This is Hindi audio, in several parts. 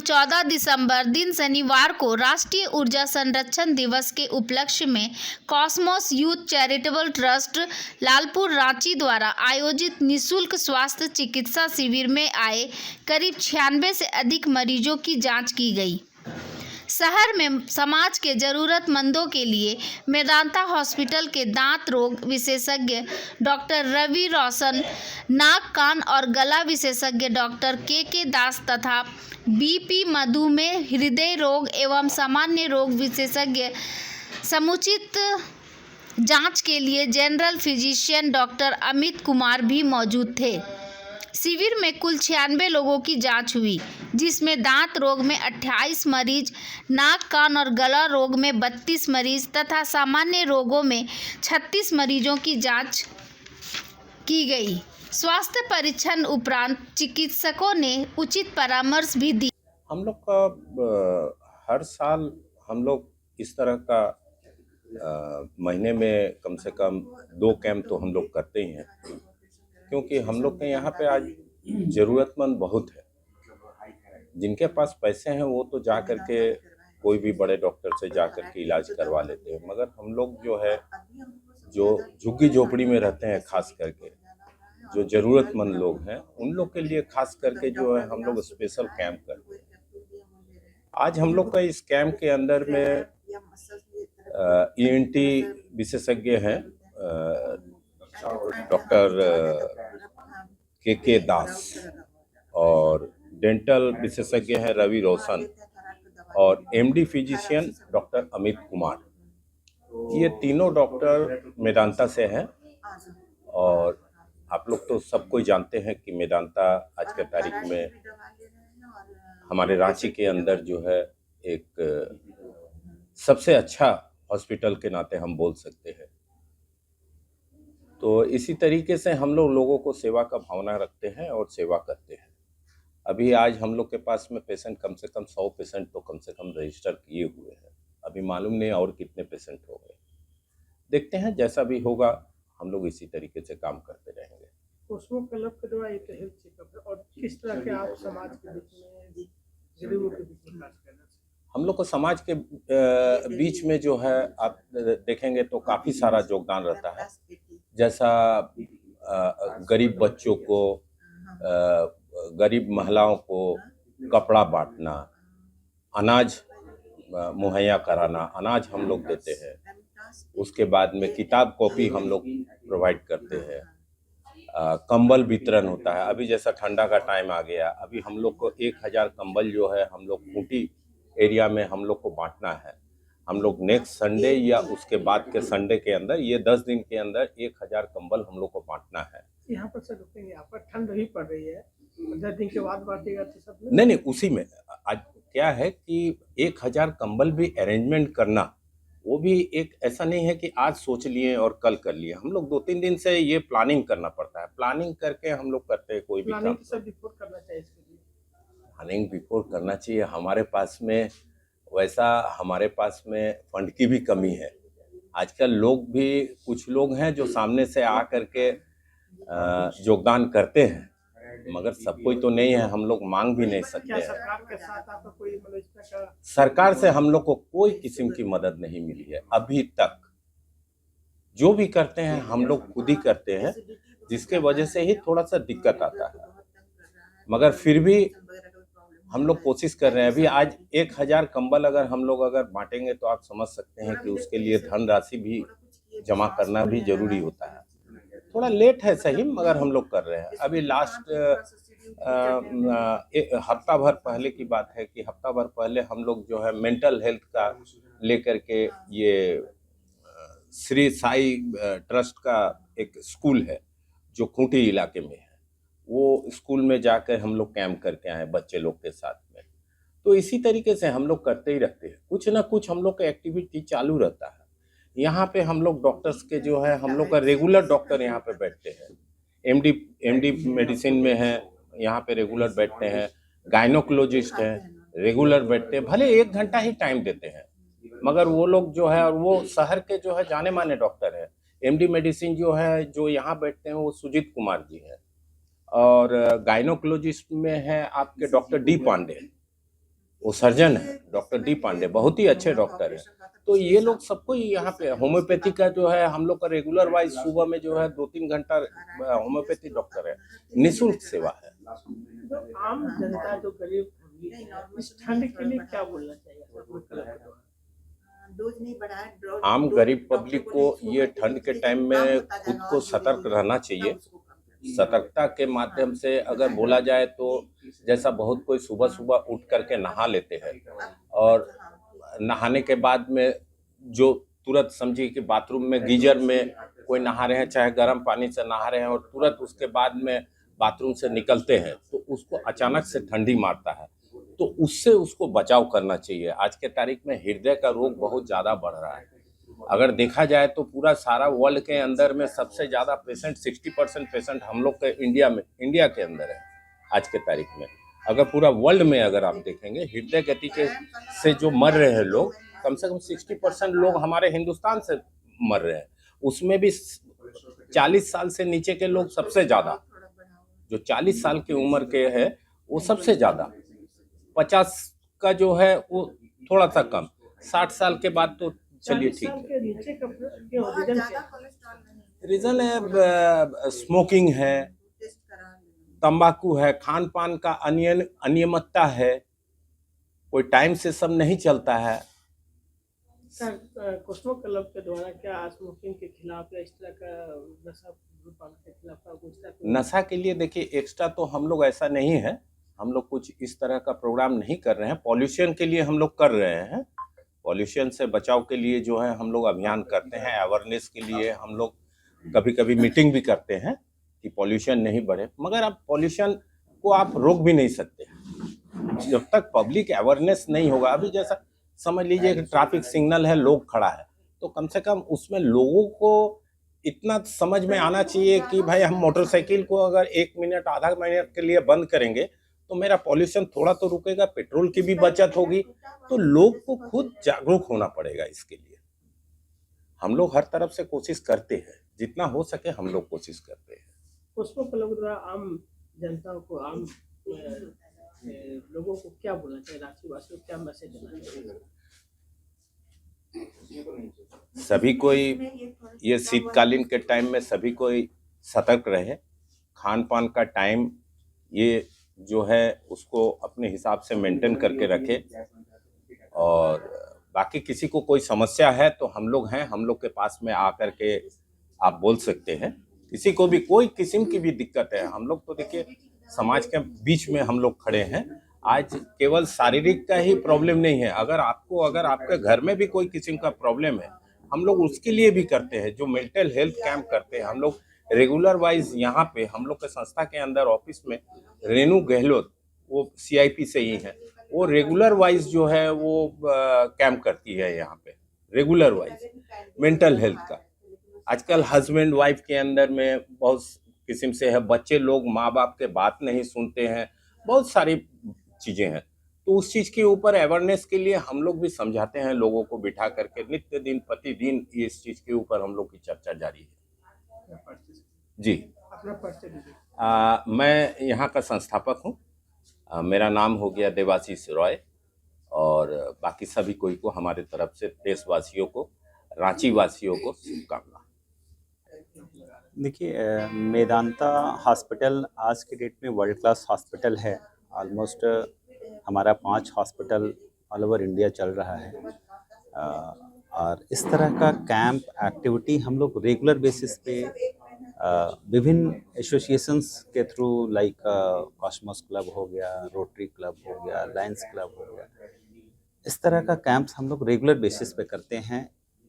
14 दिसंबर दिन शनिवार को राष्ट्रीय ऊर्जा संरक्षण दिवस के उपलक्ष्य में Cosmos youth charitable trust Lalpur Ranchi द्वारा आयोजित निःशुल्क स्वास्थ्य चिकित्सा शिविर में आए करीब 96 से अधिक मरीजों की जांच की गई। शहर में समाज के जरूरतमंदों के लिए मेदांता हॉस्पिटल के दांत रोग विशेषज्ञ डॉक्टर रवि रोशन, नाक कान और गला विशेषज्ञ डॉक्टर के दास तथा बीपी, मधुमेह, हृदय रोग एवं सामान्य रोग विशेषज्ञ समुचित जांच के लिए general physician doctor Amit Kumar भी मौजूद थे। शिविर में कुल 96 लोगों की जांच हुई, जिसमें दांत रोग में 28 मरीज, नाक कान और गला रोग में 32 मरीज तथा सामान्य रोगों में 36 मरीजों की जांच की गई। स्वास्थ्य परीक्षण उपरांत चिकित्सकों ने उचित परामर्श भी दी। हम लोग का हर साल हम लोग इस तरह का महीने में कम से कम 2 कैंप तो हम लोग करते ही हैं, क्योंकि हम लोग के यहाँ पे आज ज़रूरतमंद बहुत है। जिनके पास पैसे हैं वो तो जा कर के कोई भी बड़े डॉक्टर से जा कर के इलाज करवा लेते हैं, मगर हम लोग जो है जो झुग्गी झोपड़ी में रहते हैं, खास करके जो ज़रूरतमंद लोग हैं उन लोग के लिए खास करके जो है हम लोग स्पेशल कैंप करते हैं। आज हम लोग का इस कैंप के अंदर में ईएनटी विशेषज्ञ हैं डॉक्टर के दास और डेंटल विशेषज्ञ हैं रवि रोशन और MD physician doctor Amit Kumar. ये तीनों डॉक्टर मेदांता से हैं और आप लोग तो सब कोई जानते हैं कि मेदांता आज के तारीख में हमारे रांची के अंदर जो है एक सबसे अच्छा हॉस्पिटल के नाते हम बोल सकते हैं। तो इसी तरीके से हम लोग लोगों को सेवा का भावना रखते हैं और सेवा करते हैं। अभी आज हम लोग के पास में पेशेंट कम से कम 100 पेशेंट तो कम से कम रजिस्टर किए हुए हैं। अभी मालूम नहीं और कितने पेशेंट हो गए, देखते हैं जैसा भी होगा हम लोग इसी तरीके से काम करते रहेंगे। कॉस्मो क्लब के द्वारा एक हेल्थ चेकअप है और किस तरह के आप समाज के बीच में गरीबों के बीच में बात करना चाहिए? हम लोग को समाज के बीच में जो है आप देखेंगे तो काफ़ी सारा योगदान रहता है। जैसा गरीब बच्चों को, गरीब महिलाओं को कपड़ा बांटना, अनाज मुहैया कराना, अनाज हम लोग देते हैं। उसके बाद में किताब कॉपी हम लोग प्रोवाइड करते हैं। कंबल वितरण होता है। अभी जैसा ठंडा का टाइम आ गया, अभी हम लोग को 1000 कंबल जो है हम लोग खूंटी एरिया में हम लोग को बांटना है। हम लोग नेक्स्ट संडे या उसके बाद के संडे के अंदर, ये 10 दिन के अंदर 1000 कंबल हम लोग को बांटना है। यहाँ पर सर रुकेंगे, यहाँ पर ठंड ही पड़ रही है, 10 दिन के बाद बांटेगा तो सब नहीं, उसी में आज क्या है कि 1000 कंबल भी अरेंजमेंट करना, वो भी एक ऐसा नहीं है कि आज सोच लिए और कल कर लिए। हम लोग 2-3 दिन से ये प्लानिंग करना पड़ता है। प्लानिंग करके हम लोग करते हैं कोई भी काम। सब बिफोर करना चाहिए इसके लिए। प्लानिंग बिफोर करना चाहिए। हमारे पास में फंड की भी कमी है। आजकल लोग भी, कुछ लोग हैं जो सामने से आ करके योगदान करते हैं, मगर सब कोई तो नहीं है। हम लोग मांग भी नहीं सकते हैं। सरकार के साथ आपका कोई सरकार से हम लोग को कोई किस्म की मदद नहीं मिली है अभी तक। जो भी करते हैं हम लोग खुद ही करते हैं, जिसके वजह से ही थोड़ा सा दिक्कत आता है, मगर फिर भी हम लोग कोशिश कर रहे हैं। अभी आज 1000 कंबल अगर हम लोग बांटेंगे तो आप समझ सकते हैं कि उसके लिए धनराशि भी जमा करना भी जरूरी होता है। थोड़ा लेट है सही, मगर हम लोग कर रहे हैं। अभी लास्ट हफ्ता भर पहले की बात है कि हफ्ता भर पहले हम लोग जो है मेंटल हेल्थ का लेकर के, ये श्री साई ट्रस्ट का एक स्कूल है जो खूंटी इलाके में है, वो स्कूल में जाकर हम लोग कैंप करके आए बच्चे लोग के साथ में। तो इसी तरीके से हम लोग करते ही रहते हैं। कुछ ना कुछ हम लोग का एक्टिविटी चालू रहता है। यहाँ पे हम लोग डॉक्टर्स के जो है, हम लोग का रेगुलर डॉक्टर यहाँ पे बैठते हैं। एमडी मेडिसिन में है, यहाँ पे रेगुलर बैठते हैं। गायनोकोलॉजिस्ट हैं, रेगुलर बैठते हैं। भले 1 घंटा ही टाइम देते हैं, मगर वो लोग जो है, और वो शहर के जो है जाने माने डॉक्टर हैं। एमडी मेडिसिन जो है, जो यहाँ बैठते हैं वो सुजीत कुमार जी हैं, और गायनोकोलॉजिस्ट में है आपके डॉक्टर डी पांडे। वो सर्जन है डॉक्टर डी पांडे, बहुत ही अच्छे डॉक्टर है। तो ये लोग सबको ही यहाँ पे होम्योपैथी का जो है हम लोग का रेगुलर वाइज सुबह में जो है 2-3 घंटा होम्योपैथी डॉक्टर है, निःशुल्क सेवा है। जो आम जनता जो गरीब पब्लिक है, इस ठंड के लिए क्या बोलना चाहिए अपने क्लब के द्वारा? आम गरीब पब्लिक को ये ठंड के टाइम में खुद को सतर्क रहना चाहिए। सतर्कता के माध्यम से अगर बोला जाए तो जैसा बहुत कोई सुबह सुबह उठ करके नहा लेते हैं और नहाने के बाद में जो तुरंत समझिए कि बाथरूम में गीजर में कोई नहा रहे हैं, चाहे गर्म पानी से नहा रहे हैं और तुरंत उसके बाद में बाथरूम से निकलते हैं तो उसको अचानक से ठंडी मारता है, तो उससे उसको बचाव करना चाहिए। आज के तारीख में हृदय का रोग बहुत ज़्यादा बढ़ रहा है। अगर देखा जाए तो पूरा सारा वर्ल्ड के अंदर में सबसे ज़्यादा पेशेंट 60% पेशेंट हम लोग के इंडिया के अंदर है आज के तारीख में। अगर पूरा वर्ल्ड में अगर आप देखेंगे हृदय गति के से जो मर रहे हैं लोग, कम से कम 60% लोग हमारे हिंदुस्तान से मर रहे हैं। उसमें भी 40 साल से नीचे के लोग सबसे ज़्यादा, जो 40 साल की उम्र के है वो सबसे ज़्यादा, 50 का जो है वो थोड़ा सा कम, 60 साल के बाद तो चलिए 40 ठीक साल है। के नीचे का क्यों रीजन क्या है? रीजन है स्मोकिंग है, तंबाकू है, खान पान का अनियमितता है, कोई टाइम से सब नहीं चलता है। सर, कोस्मो क्लब के द्वारा क्या स्मोकिंग के खिलाफ या इस तरह का नशा धूम्रपान के खिलाफ का कुछ तरह का नशा के लिए देखिए एक्स्ट्रा तो हम लोग ऐसा नहीं है, हम लोग कुछ इस तरह का प्रोग्राम नहीं कर रहे हैं। पॉल्यूशन के लिए हम लोग कर रहे हैं, पॉल्यूशन से बचाव के लिए जो है हम लोग अभियान करते हैं, अवेयरनेस के लिए हम लोग कभी कभी मीटिंग भी करते हैं कि पॉल्यूशन नहीं बढ़े, मगर अब पॉल्यूशन को आप रोक भी नहीं सकते जब तक पब्लिक अवेयरनेस नहीं होगा। अभी जैसा समझ लीजिए कि ट्रैफिक सिग्नल है, लोग खड़ा है, तो कम से कम उसमें लोगों को इतना समझ में आना चाहिए कि भाई हम मोटरसाइकिल को अगर 1 मिनट आधा मिनट के लिए बंद करेंगे तो मेरा पॉल्यूशन थोड़ा तो रुकेगा, पेट्रोल की भी बचत होगी। तो लोग को खुद जागरूक होना पड़ेगा इसके लिए। हम लोग हर तरफ से कोशिश करते हैं, जितना हो सके हम लोग कोशिश करते हैं। कोस्मो क्लब के द्वारा आम जनता को आम लोगों को क्या बोलना चाहिए, रांची वासियों को क्या मैसेज देना चाहिए? सभी कोई ये शीतकालीन के टाइम में सभी कोई सतर्क रहे, खान पान का टाइम ये जो है उसको अपने हिसाब से मेंटेन करके रखे, और बाकी किसी को कोई समस्या है तो हम लोग हैं, हम लोग के पास में आकर के आप बोल सकते हैं। किसी को भी कोई किस्म की भी दिक्कत है, हम लोग तो देखिए समाज के बीच में हम लोग खड़े हैं। आज केवल शारीरिक का ही प्रॉब्लम नहीं है, अगर आपके घर में भी कोई किस्म का प्रॉब्लम है हम लोग उसके लिए भी करते हैं। जो मेंटल हेल्थ कैंप करते हैं हम लोग रेगुलर वाइज, यहाँ पे हम लोग के संस्था के अंदर ऑफिस में रेनू गहलोत वो CIP से ही है, वो रेगुलर वाइज जो है वो कैंप करती है यहाँ पे रेगुलर वाइज मेंटल हेल्थ का। आजकल हस्बैंड वाइफ के अंदर में बहुत किस्म से है, बच्चे लोग माँ बाप के बात नहीं सुनते हैं, बहुत सारी चीज़ें हैं। तो उस चीज़ के ऊपर अवेयरनेस के लिए हम लोग भी समझाते हैं लोगों को बिठा करके, नित्य दिन प्रतिदिन इस चीज़ के ऊपर हम लोग की चर्चा जारी है। जी, अपना परिचय दीजिए। मैं यहाँ का संस्थापक हूँ, मेरा नाम हो गया देवाशीष रॉय, और बाकी सभी कोई को हमारे तरफ से देशवासियों को, रांची वासियों को शुभकामना। देखिए, मेदांता हॉस्पिटल आज के डेट में वर्ल्ड क्लास हॉस्पिटल है। ऑलमोस्ट हमारा 5 हॉस्पिटल ऑल ओवर इंडिया चल रहा है, और इस तरह का कैंप एक्टिविटी हम लोग रेगुलर बेसिस पे विभिन्न एसोसिएशंस के थ्रू, लाइक कॉस्मोस क्लब हो गया, रोटरी क्लब हो गया, लायंस क्लब हो गया, इस तरह का कैंप्स हम लोग रेगुलर बेसिस पे करते हैं।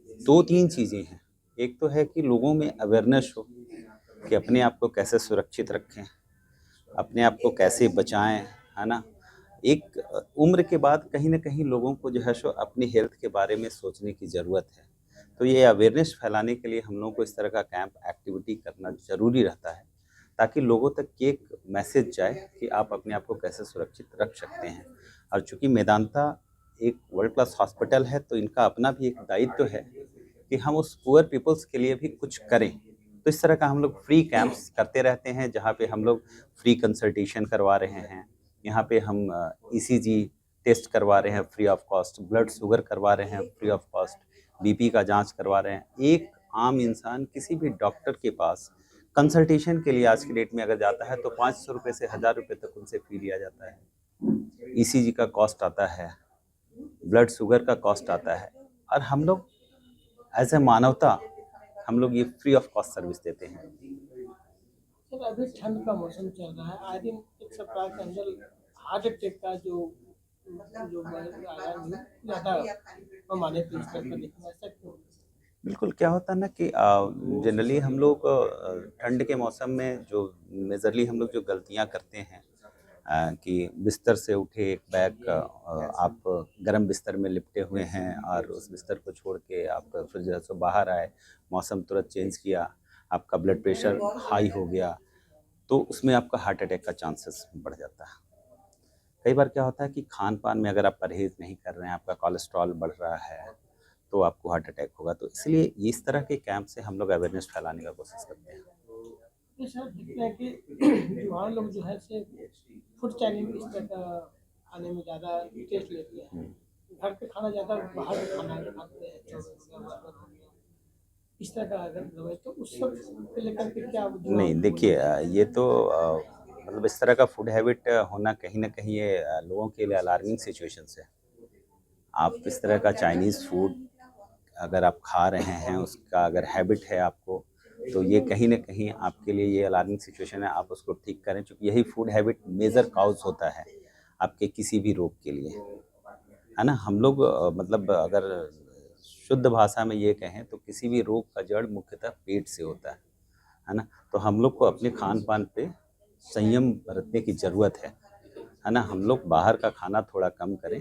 2-3 चीज़ें हैं, एक तो है कि लोगों में अवेयरनेस हो कि अपने आप को कैसे सुरक्षित रखें, अपने आप को कैसे बचाएं, है ना। एक उम्र के बाद कहीं ना कहीं लोगों को जो है सो अपनी हेल्थ के बारे में सोचने की ज़रूरत है। तो ये अवेयरनेस फैलाने के लिए हम लोगों को इस तरह का कैंप एक्टिविटी करना ज़रूरी रहता है, ताकि लोगों तक ये एक मैसेज जाए कि आप अपने आप को कैसे सुरक्षित रख सकते हैं। और चूँकि मेदांता एक वर्ल्ड क्लास हॉस्पिटल है, तो इनका अपना भी एक दायित्व है कि हम उस पुअर पीपल्स के लिए भी कुछ करें। तो इस तरह का हम लोग फ्री कैंप्स करते रहते हैं, जहाँ पे हम लोग फ्री कंसल्टेशन करवा रहे हैं। यहाँ पे हम ECG टेस्ट करवा रहे हैं free of cost, blood sugar करवा रहे हैं फ्री ऑफ कॉस्ट, बीपी का जांच करवा रहे हैं। एक आम इंसान किसी भी डॉक्टर के पास कंसल्टेशन के लिए आज की डेट में अगर जाता है तो 500 रुपये से 1000 रुपये तक उनसे फी लिया जाता है। ईसीजी का कॉस्ट आता है, ब्लड शुगर का कॉस्ट आता है, और हम लोग एज ए मानवता हम लोग ये फ्री ऑफ कॉस्ट सर्विस देते हैं। सर अभी ठंड का मौसम चल रहा है, आए दिन एक सप्ताह के अंदर हार्ट अटैक का जो जो आया न्यूज़ ज़्यादा पैमाने पे इस तरह का देखना, ऐसा क्यों? बिल्कुल, क्या होता है ना कि जनरली हम लोग ठंड के मौसम में जो मेजरली हम लोग जो गलतियां करते हैं कि बिस्तर से उठे एक बैग आप गर्म बिस्तर में लिपटे हुए हैं और उस बिस्तर को छोड़ के आप फिर जो है सो बाहर आए, मौसम तुरंत चेंज किया, आपका ब्लड प्रेशर हाई हो गया, तो उसमें आपका हार्ट अटैक का चांसेस बढ़ जाता है। कई बार क्या होता है कि खान पान में अगर आप परहेज़ नहीं कर रहे हैं, आपका कोलेस्ट्रॉल बढ़ रहा है, तो आपको हार्ट अटैक होगा। तो इसलिए इस तरह के कैंप से हम लोग अवेयरनेस फैलाने का कोशिश करते हैं। ये सर दिखता है कि युवा लोग जो है से फूड चाइनिंग इस तरह का खाने में ज़्यादा इंटरेस्ट लेते हैं, घर पे खाना ज़्यादा बाहर का खाना खाते हैं, चाउमीन हो गया, बर्गर हो गया, इस तरह का अगर रहे तो उस सब को लेकर के क्या नहीं, देखिए ये तो मतलब इस तरह का फूड हैबिट होना कहीं ना कहीं ये लोगों के लिए अलार्मिंग सिचुएशंस है। आप इस तरह का चाइनीज़ फूड अगर आप खा रहे हैं, उसका अगर हैबिट है आपको, तो ये कहीं न कहीं आपके लिए ये अलार्मिंग सिचुएशन है, आप उसको ठीक करें, क्योंकि यही फूड हैबिट मेजर कॉज़ होता है आपके किसी भी रोग के लिए, है ना? हम लोग मतलब अगर शुद्ध भाषा में ये कहें तो किसी भी रोग का जड़ मुख्यतः पेट से होता है ना? तो हम लोग को अपने खान-पान पे संयम बरतने की ज़रूरत है ना? हम लोग बाहर का खाना थोड़ा कम करें,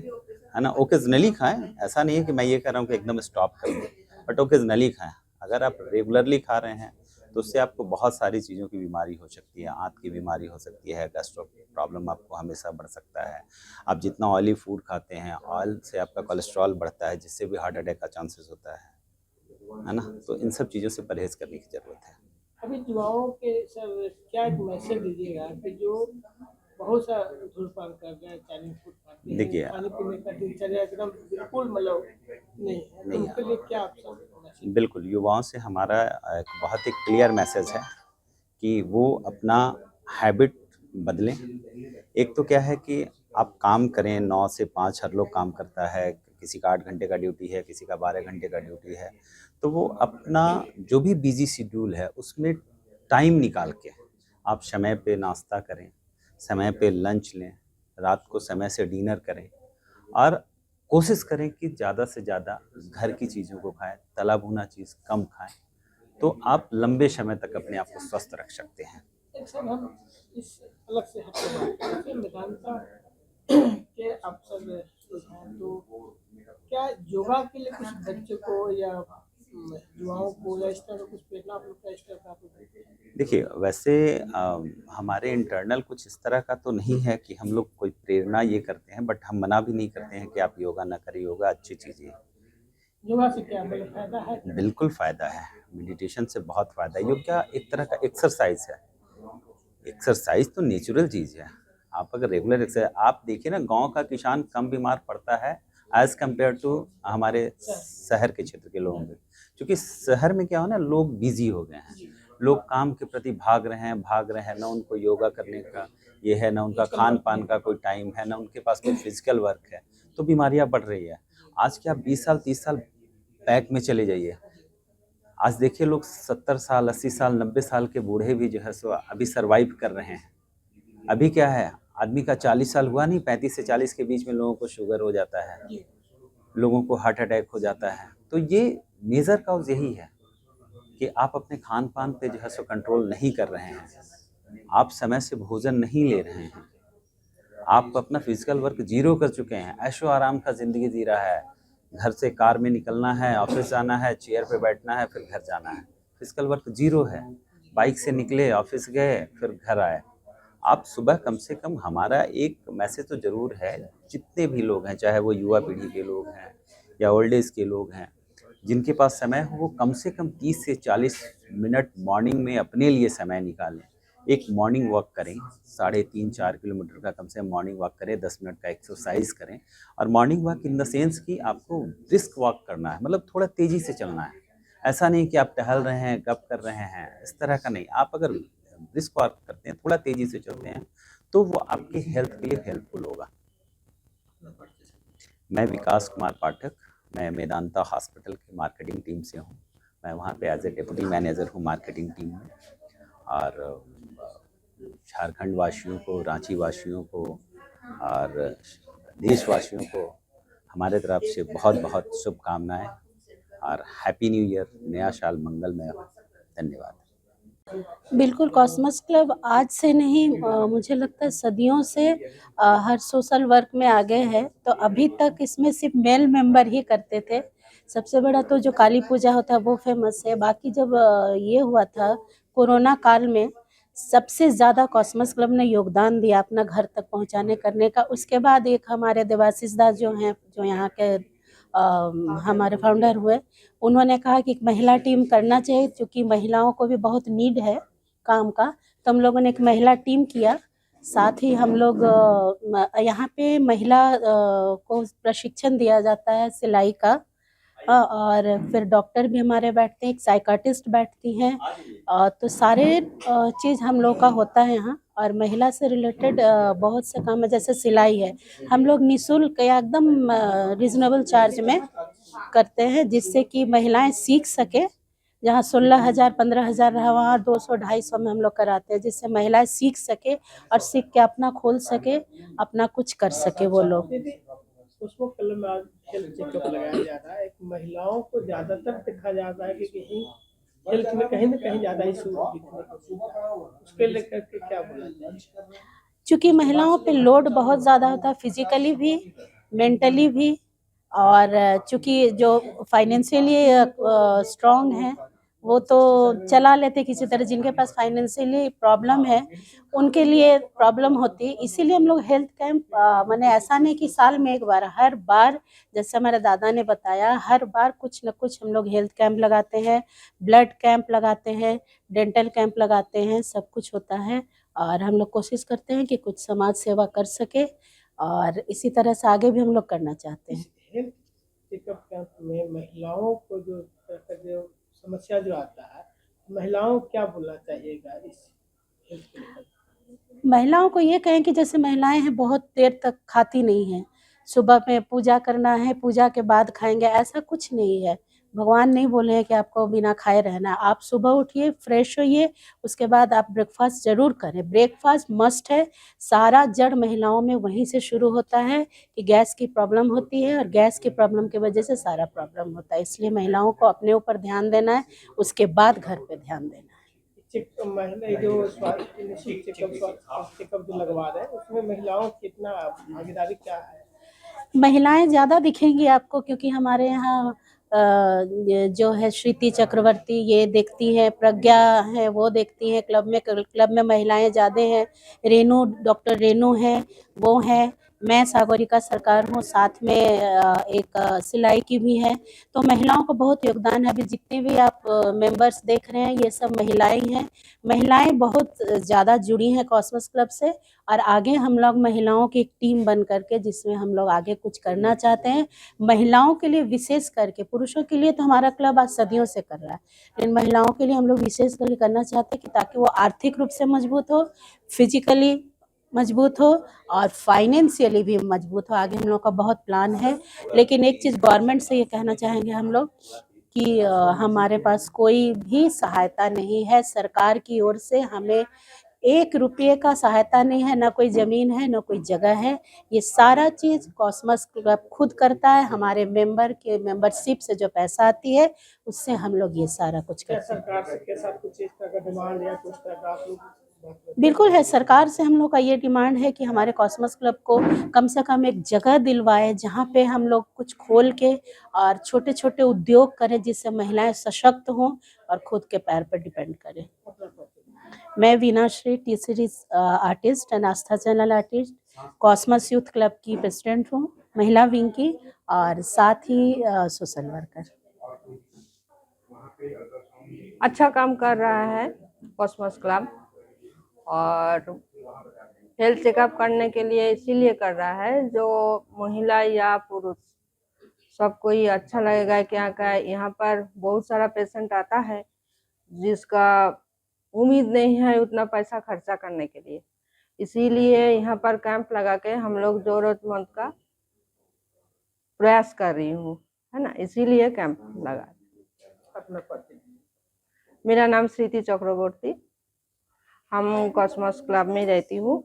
है ना? ओकेजनली खाएँ, ऐसा नहीं है कि मैं ये कह रहा हूँ कि एकदम स्टॉप कर दें, बट ओकेजनली खाएँ। अगर आप रेगुलरली खा रहे हैं, तो उससे आपको बहुत सारी चीज़ों की बीमारी हो सकती है, आँत की बीमारी हो सकती है, गैस्ट्रो प्रॉब्लम आपको हमेशा बढ़ सकता है। आप जितना ऑयली फूड खाते हैं, ऑयल से आपका कोलेस्ट्रॉल बढ़ता है, जिससे भी हार्ट अटैक का चांसेस होता है ना? तो इन सब चीज़ों से परहेज़ करने की ज़रूरत है। अभी युवाओं के सर क्या एक मैसेज दीजिएगा कि जो बहुत सा धूम्रपान कर रहे हैं, चाइनीज फूड खाते हैं, देखिए खाने पीने का दिनचर्या एकदम बिल्कुल मतलब नहीं है, तो उनके लिए क्या आप सब होना चाहिए? बिल्कुल, युवाओं से हमारा एक बहुत ही क्लियर मैसेज है कि वो अपना हैबिट बदलें। एक तो क्या है कि आप काम करें, 9 से 5 हर लोग काम करता है, किसी का 8 घंटे का ड्यूटी है, किसी का 12 घंटे का ड्यूटी है। तो वो अपना जो भी बिज़ी शेड्यूल है, उसमें टाइम निकाल के आप समय पे नाश्ता करें, समय पे लंच लें, रात को समय से डिनर करें, और कोशिश करें कि ज़्यादा से ज़्यादा घर की चीज़ों को खाएँ, तला भुना चीज़ कम खाएँ, तो आप लंबे समय तक अपने आप को स्वस्थ रख सकते हैं। एक सर हम इस अलग से हट के बात करें कि मेदांता के अवसर जो हैं तो क्या योगा के लिए कुछ बच्चों को या युवाओं को या इस तरह का कुछ प्रेरणा आप लोग का इस तरह का आप लोग देते हैं? देखिए, वैसे हमारे इंटरनल कुछ इस तरह का तो नहीं है कि हम लोग कोई प्रेरणा ये करते हैं, बट हम मना भी नहीं करते हैं कि आप योगा ना करें, योगा अच्छी चीज़ है। योगा से क्या मतलब फायदा है? बिल्कुल फ़ायदा है, मेडिटेशन से बहुत फ़ायदा है। योगा एक तरह का एक्सरसाइज़ है। एक्सरसाइज़ तो नेचुरल चीज़ है। आप अगर रेगुलर आप देखिए ना, गाँव का किसान कम बीमार पड़ता है एज़ कम्पेयर टू हमारे शहर के क्षेत्र के लोगों के। क्योंकि शहर में क्या हो ना, लोग बिज़ी हो गए हैं। लोग काम के प्रति भाग रहे हैं, ना उनको योगा करने का ये है, ना उनका खान-पान का कोई टाइम है, ना उनके पास कोई फिज़िकल वर्क है, तो बीमारियाँ बढ़ रही है। आज के आप 20 साल, 30 साल बैक में चले जाइए। आज देखिए लोग 70 साल, 80 साल, 90 साल के बूढ़े भी जो है सो अभी सर्वाइव कर रहे हैं। अभी क्या है, आदमी का 40 साल हुआ नहीं, 35 से 40 के बीच में लोगों को शुगर हो जाता है, लोगों को हार्ट अटैक हो जाता है। तो ये मेजर कॉज़ यही है कि आप अपने खान-पान पे जो है सो कंट्रोल नहीं कर रहे हैं। आप समय से भोजन नहीं ले रहे हैं। आप अपना फिजिकल वर्क ज़ीरो कर चुके हैं, ऐशो-आराम का ज़िंदगी जी रहा है। घर से कार में निकलना है, ऑफ़िस जाना है, चेयर पे बैठना है, फिर घर जाना है। फिजिकल वर्क ज़ीरो है। बाइक से निकले, ऑफ़िस गए, फिर घर आए। आप सुबह कम से कम, हमारा एक मैसेज तो ज़रूर है, जितने भी लोग हैं, चाहे वो युवा पीढ़ी के लोग हैं या ओल्ड एज के लोग हैं, जिनके पास समय हो, वो कम से कम 30 से 40 मिनट मॉर्निंग में अपने लिए समय निकालें। एक मॉर्निंग वॉक करें, 3.5-4 किलोमीटर का कम से कम मॉर्निंग वॉक करें, 10 मिनट का एक्सरसाइज करें। और morning walk in the sense कि आपको ब्रिस्क वॉक करना है, मतलब थोड़ा तेज़ी से चलना है। ऐसा नहीं कि आप टहल रहे हैं, गप कर रहे हैं, इस तरह का नहीं। आप अगर ब्रिस्क वॉक करते हैं, थोड़ा तेज़ी से चलते हैं, तो वो आपके हेल्थ के लिए हेल्पफुल होगा। मैं विकास कुमार पाठक, मैं मेदांता हॉस्पिटल की मार्केटिंग टीम से हूँ। मैं वहाँ पे एज ए डिप्टी मैनेजर हूँ मार्केटिंग टीम में। और झारखंड वासियों को, रांची वासियों को और देशवासियों को हमारे तरफ से बहुत बहुत शुभकामनाएं और हैप्पी न्यू ईयर, नया साल मंगलमय हो। धन्यवाद। बिल्कुल, कॉस्मस क्लब आज से नहीं, मुझे लगता है सदियों से हर सोशल वर्क में आगे है। तो अभी तक इसमें सिर्फ मेल मेंबर ही करते थे। सबसे बड़ा तो जो काली पूजा होता है वो फेमस है। बाकी जब ये हुआ था कोरोना काल में, सबसे ज़्यादा कॉस्मस क्लब ने योगदान दिया अपना घर तक पहुंचाने करने का। उसके बाद एक हमारे देवाशीष दास जो हैं, जो यहाँ के हमारे फाउंडर हुए, उन्होंने कहा कि एक महिला टीम करना चाहिए, क्योंकि महिलाओं को भी बहुत नीड है काम का। तो हम लोगों ने एक महिला टीम किया। साथ ही हम लोग यहाँ पे महिला को प्रशिक्षण दिया जाता है सिलाई का। और फिर डॉक्टर भी हमारे बैठते हैं, एक साइकाटिस्ट बैठती हैं। तो सारे चीज़ हम लोग का होता है यहाँ। और महिला से रिलेटेड बहुत से काम है, जैसे सिलाई है, हम लोग निःशुल्क या एकदम रिजनेबल चार्ज में करते हैं, जिससे कि महिलाएं सीख सके। जहाँ 16,000 15,000 रहा, वहाँ 200-250 में हम लोग कराते हैं, जिससे महिलाएं सीख सके और सीख के अपना खोल सके, अपना कुछ कर सके वो लोग। उसको कल में आज हेल्थ चेकअप लगाया जा रहा है। एक महिलाओं को ज्यादातर देखा जाता है कि कहीं हेल्थ में कहीं ना कहीं ज्यादा इशू दिखने को, उसके लेकर के क्या बोला जाए? चूँकि महिलाओं पे लोड बहुत ज़्यादा होता है, फिजिकली भी, मेंटली भी। और चूँकि जो फाइनेंशियली स्ट्रॉन्ग हैं, वो तो चला लेते किसी तरह। जिनके पास फाइनेंशियली प्रॉब्लम है, उनके लिए प्रॉब्लम होती है। इसीलिए हम लोग हेल्थ कैंप, माने ऐसा नहीं कि साल में एक बार, हर बार, जैसे हमारे दादा ने बताया, हर बार कुछ न कुछ हम लोग हेल्थ कैंप लगाते हैं, ब्लड कैंप लगाते हैं, डेंटल कैंप लगाते हैं, सब कुछ होता है। और हम लोग कोशिश करते हैं कि कुछ समाज सेवा कर सके, और इसी तरह से आगे भी हम लोग करना चाहते हैं। हेल्थ चेकअप कैंप में महिलाओं को जो समस्या जो आता है, महिलाओं को क्या बोलना चाहिएगा इस हेल्थ के लेकर? महिलाओं को ये कहें कि जैसे महिलाएं हैं, बहुत देर तक खाती नहीं हैं। सुबह में पूजा करना है, पूजा के बाद खाएंगे, ऐसा कुछ नहीं है। भगवान नहीं बोले हैं कि आपको बिना खाए रहना है। आप सुबह उठिए, फ्रेश होइए, उसके बाद आप ब्रेकफास्ट जरूर करें। ब्रेकफास्ट मस्ट है। सारा जड़ महिलाओं में वहीं से शुरू होता है कि गैस की प्रॉब्लम होती है, और गैस की प्रॉब्लम की वजह से सारा प्रॉब्लम होता है। इसलिए महिलाओं को अपने ऊपर ध्यान देना है, उसके बाद घर पे ध्यान देना है। महिला जो स्वास्थ्य चेकअप जो लगवा रहे हैं, उसमें महिलाओं की कितना भागीदारी क्या है? महिलाएं ज़्यादा दिखेंगी आपको, क्योंकि हमारे यहाँ जो है श्रुति चक्रवर्ती ये देखती हैं, प्रज्ञा है वो देखती हैं। क्लब में महिलाएं ज़्यादा हैं। रेनू, डॉक्टर रेनू है, वो हैं। मैं सागरिका सरकार हूँ, साथ में एक सिलाई की भी है। तो महिलाओं को बहुत योगदान है। अभी जितने भी आप मेंबर्स देख रहे हैं, ये सब महिलाएं हैं। महिलाएं बहुत ज़्यादा जुड़ी हैं कॉस्मस क्लब से। और आगे हम लोग महिलाओं की एक टीम बन करके, जिसमें हम लोग आगे कुछ करना चाहते हैं महिलाओं के लिए विशेष करके। पुरुषों के लिए तो हमारा क्लब आज सदियों से कर रहा है, लेकिन महिलाओं के लिए हम लोग विशेष करके करना चाहते हैं, कि ताकि वो आर्थिक रूप से मजबूत हो, फिजिकली मजबूत हो, और फाइनेंशियली भी मजबूत हो। आगे हम लोग का बहुत प्लान है। लेकिन एक चीज़ गवर्नमेंट से ये कहना चाहेंगे हम लोग, कि हमारे पास कोई भी सहायता नहीं है सरकार की ओर से। हमें 1 रुपये का सहायता नहीं है, ना कोई ज़मीन है, ना कोई जगह है। ये सारा चीज़ कॉस्मस क्लब खुद करता है। हमारे मेंबर के मेंबरशिप से जो पैसा आती है, उससे हम लोग ये सारा कुछ करते हैं। सरकार के साथ कुछ इस तरह का डिमांड या कुछ तरह का आप लोग? बिल्कुल है। सरकार से हम लोग का ये डिमांड है कि हमारे कॉस्मस क्लब को कम से कम एक जगह दिलवाए, जहाँ पे हम लोग कुछ खोल के और छोटे छोटे उद्योग करें, जिससे महिलाएं सशक्त हों और खुद के पैर पर डिपेंड करें। मैं Veena Shri, T series artist and Aastha channel artist, cosmos youth club की प्रेसिडेंट हूँ, महिला विंग की, और साथ ही सोशल वर्कर। अच्छा काम कर रहा है कॉस्मस क्लब। और हेल्थ चेकअप करने के लिए इसीलिए कर रहा है जो महिला या पुरुष सबको ही अच्छा लगेगा कि यहाँ पर बहुत सारा पेशेंट आता है जिसका उम्मीद नहीं है उतना पैसा खर्चा करने के लिए, इसीलिए यहाँ पर कैंप लगा के हम लोग जरूरतमंद का प्रयास कर रही हूँ, है ना, इसीलिए कैंप लगा। मेरा नाम श्रीति चक्रवर्ती, हम कॉस्मोस क्लब में रहती हूँ।